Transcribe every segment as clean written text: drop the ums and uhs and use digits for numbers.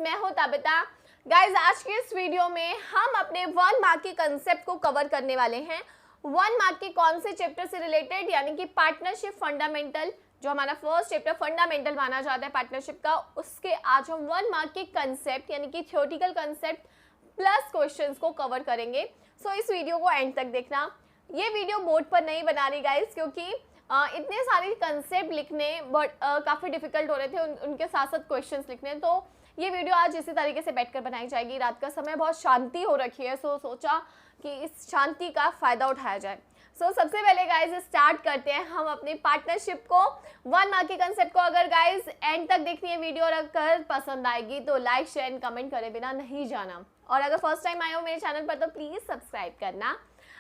मैं हूं Tabitha. Guys आज के इस वीडियो में हम अपने 1 मार्क के कंसेप्ट को कवर करने वाले हैं। 1 मार्क के कौन से चैप्टर से रिलेटेड, यानी कि पार्टनरशिप फंडामेंटल, जो हमारा फर्स्ट चैप्टर फंडामेंटल माना जाता है पार्टनरशिप का, उसके आज हम 1 मार्क के कंसेप्ट यानी कि थ्योरेटिकल कंसेप्ट प्लस क्वेश्चंस को कवर करेंगे। सो इस वीडियो को एंड तक देखना। ये वीडियो बोर्ड पर नहीं बना रही गाइज, क्योंकि इतने सारे कंसेप्ट लिखने काफ़ी डिफिकल्ट हो रहे थे, उनके साथ साथ क्वेश्चंस लिखने। तो ये वीडियो आज इसी तरीके से बैठकर बनाई जाएगी। रात का समय बहुत शांति हो रखी है, सोचा कि इस शांति का फ़ायदा उठाया जाए। सबसे पहले गाइज स्टार्ट करते हैं हम अपनी पार्टनरशिप को। 1 मार्क के कंसेप्ट को अगर गाइज एंड तक देखनी है वीडियो और अगर पसंद आएगी तो लाइक शेयर एंड कमेंट करे बिना नहीं जाना, और अगर फर्स्ट टाइम आए हो मेरे चैनल पर तो प्लीज़ सब्सक्राइब करना।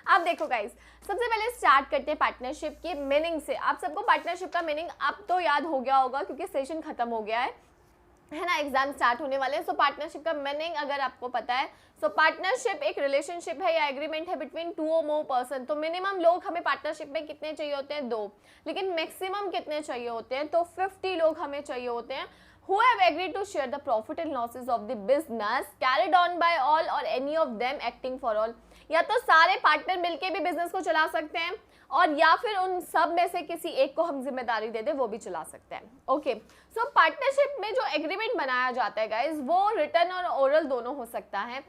आप देखो गाइज, सबसे पहले स्टार्ट करते हैं पार्टनरशिप की मीनिंग से। आप सबको पार्टनरशिप का मीनिंग अब तो याद हो गया होगा, क्योंकि सेशन खत्म हो गया है ना, एग्जाम स्टार्ट होने वाले हैं। सो पार्टनरशिप का मीनिंग अगर आपको पता है, सो पार्टनरशिप एक रिलेशनशिप है या एग्रीमेंट है बिटवीन 2 और मोर पर्सन। तो मिनिमम लोग हमें पार्टनरशिप में कितने चाहिए होते हैं? 2। लेकिन मैक्सिमम कितने चाहिए होते हैं? तो 50 लोग हमें चाहिए होते हैं, who have agreed to share the profit and losses of the business carried on by all or any of them acting for all। या तो सारे पार्टनर मिलके भी बिजनेस को चला सकते हैं, और या फिर उन सब में से किसी एक को हम जिम्मेदारी दे दे, वो भी चला सकते हैं। ओके, सो पार्टनरशिप में जो एग्रीमेंट बनाया जाता है गाइज, वो रिटन और ओरल दोनों हो सकता है।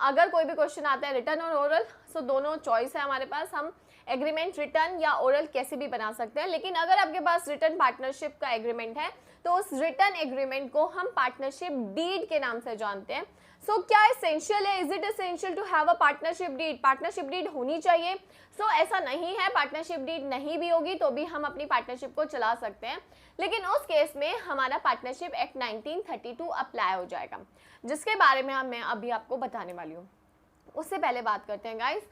अगर कोई भी क्वेश्चन आता है रिटन और ओरल, दोनों चॉइस है हमारे पास। हम एग्रीमेंट रिटन या ओरल कैसे भी बना सकते हैं। लेकिन अगर आपके पास रिटन पार्टनरशिप का एग्रीमेंट है तो उस रिटन एग्रीमेंट को हम पार्टनरशिप डीड के नाम से जानते हैं। क्या एसेंशियल है? Is it essential to have a partnership deed? Partnership deed होनी चाहिए? ऐसा नहीं है। पार्टनरशिप डीड नहीं भी होगी तो भी हम अपनी पार्टनरशिप को चला सकते हैं, लेकिन उस केस में हमारा पार्टनरशिप एक्ट 1932 अप्लाई हो जाएगा, जिसके बारे में मैं अभी आपको बताने वाली हूँ। उससे पहले बात करते हैं गाइस,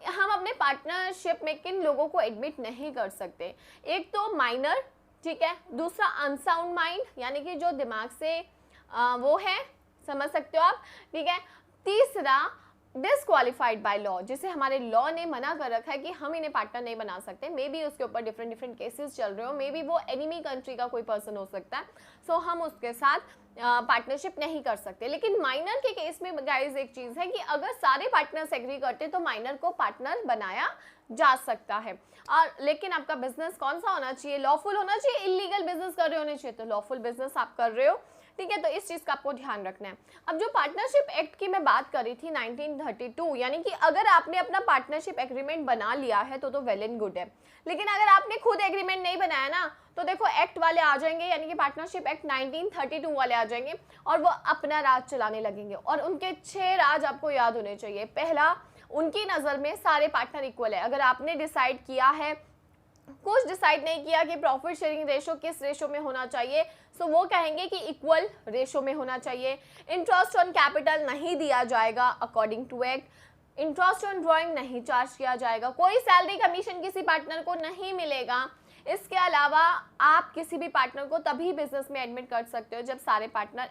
हम अपने पार्टनरशिप में किन लोगों को एडमिट नहीं कर सकते। एक तो माइनर, ठीक है। दूसरा अनसाउंड माइंड, यानी कि जो दिमाग से वो है, समझ सकते हो आप, ठीक है। तीसरा डिसक्वालिफाइड बाय लॉ, जिसे हमारे लॉ ने मना कर रखा है कि हम इन्हें पार्टनर नहीं बना सकते। मे बी उसके ऊपर डिफरेंट केसेस चल रहे हो, मे बी वो एनिमी कंट्री का कोई पर्सन हो सकता है। हम उसके साथ पार्टनरशिप नहीं कर सकते। लेकिन माइनर के केस में गाइस एक चीज़ है कि अगर सारे पार्टनर्स एग्री करते तो माइनर को पार्टनर बनाया जा सकता है। और लेकिन आपका बिजनेस कौन सा होना चाहिए? लॉफुल होना चाहिए। इलीगल बिजनेस कर रहे होने चाहिए, तो लॉफुल बिजनेस आप कर रहे हो, ठीक है। तो इस चीज़ का आपको ध्यान रखना है। अब जो पार्टनरशिप एक्ट की मैं बात कर रही थी 1932, यानी कि अगर आपने अपना पार्टनरशिप एग्रीमेंट बना लिया है तो वेल एंड गुड है। लेकिन अगर आपने खुद एग्रीमेंट नहीं बनाया ना, तो देखो एक्ट वाले आ जाएंगे, यानी कि पार्टनरशिप एक्ट 1932 वाले आ जाएंगे और वो अपना राज चलाने लगेंगे। और उनके 6 राज आपको याद होने चाहिए। पहला, उनकी नज़र में सारे पार्टनर इक्वल है। अगर आपने डिसाइड किया है, कुछ डिसाइड नहीं किया कि प्रॉफिट शेयरिंग रेशो किस रेशो में होना चाहिए, वो कहेंगे कि इक्वल रेशो में होना चाहिए। इंटरेस्ट ऑन कैपिटल नहीं दिया जाएगा according to act. Interest on drawing नहीं चार्ज किया जाएगा। कोई सैलरी कमीशन किसी पार्टनर को नहीं मिलेगा। इसके अलावा आप किसी भी पार्टनर को तभी बिजनेस में एडमिट कर सकते हो जब सारे पार्टनर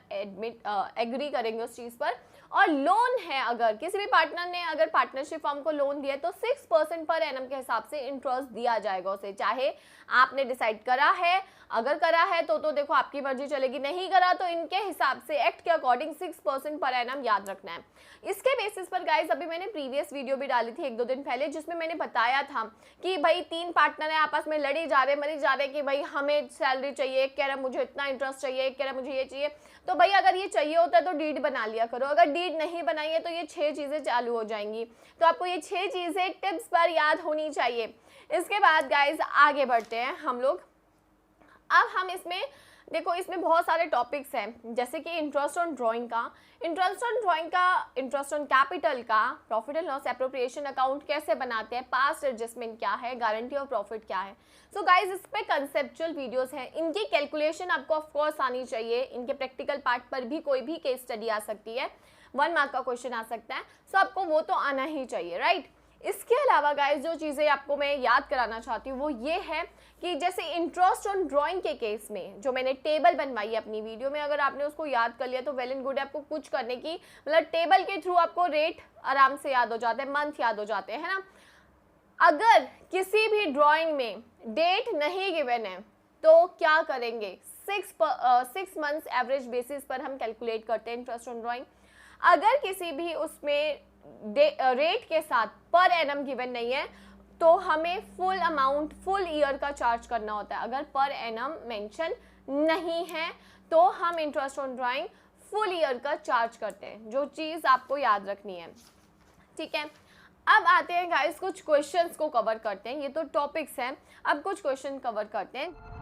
एग्री करेंगे उस चीज़ पर। और लोन है, अगर किसी भी पार्टनर ने अगर पार्टनरशिप फर्म को लोन दिया तो 6% पर एनम के हिसाब से इंटरेस्ट दिया जाएगा उसे, चाहे आपने डिसाइड करा है। अगर करा है तो देखो आपकी मर्जी चलेगी, नहीं करा तो इनके हिसाब से एक्ट के अकॉर्डिंग 6% पर एनम याद रखना है। इसके बेसिस पर गाइस, अभी मैंने प्रीवियस वीडियो भी डाली थी 1-2 दिन पहले, जिसमें मैंने बताया था कि भाई 3 पार्टनर है, आपस में लड़े जा रहे, मरे जा रहे कि भाई हमें सैलरी चाहिए, एक कह रहा मुझे इतना इंटरेस्ट चाहिए, एक कह रहा मुझे ये चाहिए। तो भाई अगर ये चाहिए होता है तो डीड बना लिया करो। अगर डीड नहीं बनाई है तो ये 6 चीज़ें चालू हो जाएंगी। तो आपको ये 6 चीज़ें टिप्स पर याद होनी चाहिए। इसके बाद गाइज आगे बढ़ते हैं हम लोग। अब हम इसमें देखो, इसमें बहुत सारे टॉपिक्स हैं, जैसे कि इंटरेस्ट ऑन ड्राइंग का, इंटरेस्ट ऑन कैपिटल का, profit and loss appropriation account कैसे बनाते हैं, पास्ट एडजस्टमेंट क्या है, गारंटी ऑफ प्रॉफिट क्या है। गाइज इस पे कंसेप्चुअल वीडियोस हैं। इनकी कैलकुलेशन आपको ऑफ कोर्स आनी चाहिए। इनके प्रैक्टिकल पार्ट पर भी कोई भी केस स्टडी आ सकती है, 1 मार्क का क्वेश्चन आ सकता है। आपको वो तो आना ही चाहिए, राइट। इसके अलावा गाइस जो चीज़ें आपको मैं याद कराना चाहती हूँ वो ये है कि जैसे इंटरेस्ट ऑन ड्राइंग के केस में जो मैंने टेबल बनवाई है अपनी वीडियो में, अगर आपने उसको याद कर लिया तो वेल एंड गुड है। आपको कुछ करने की मतलब टेबल के थ्रू आपको रेट आराम से याद हो जाते हैं, मंथ याद हो जाते हैं, है ना। अगर किसी भी ड्राइंग में डेट नहीं गिवन है तो क्या करेंगे? 6 मंथ्स एवरेज बेसिस पर हम कैलकुलेट करते हैं इंटरेस्ट ऑन ड्राइंग। अगर किसी भी उसमें रेट के साथ पर एनम गिवन नहीं है तो हमें फुल अमाउंट फुल ईयर का चार्ज करना होता है। अगर पर एनम मेंशन नहीं है तो हम interest on drawing full year का चार्ज करते हैं, जो चीज़ आपको याद रखनी है, ठीक है। अब आते हैं गाइस कुछ क्वेश्चंस को कवर करते हैं, ये तो टॉपिक्स हैं, अब कुछ क्वेश्चन कवर करते हैं।